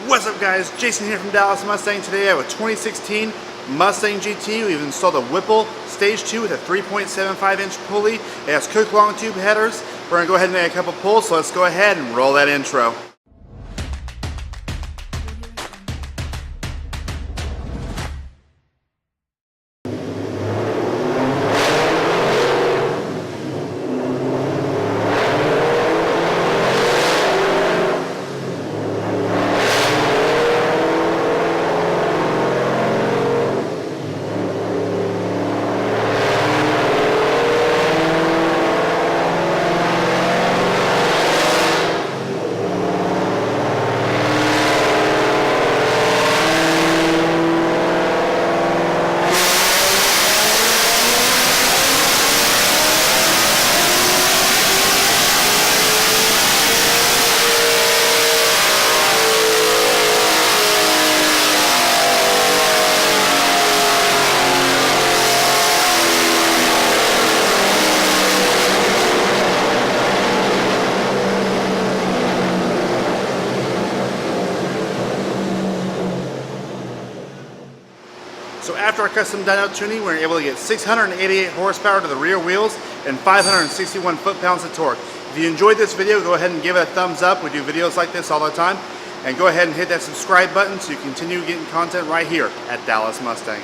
What's up guys, Jason here from Dallas Mustang. Today I have a 2016 Mustang GT. We've installed a Whipple Stage 2 with a 3.75 inch pulley. It has Kooks long tube headers. We're going to go ahead and make a couple pulls, so let's go ahead and roll that intro. So after our custom dyno tuning, we were able to get 688 horsepower to the rear wheels and 561 foot-pounds of torque. If you enjoyed this video, go ahead and give it a thumbs up. We do videos like this all the time. And go ahead and hit that subscribe button so you continue getting content right here at Dallas Mustang.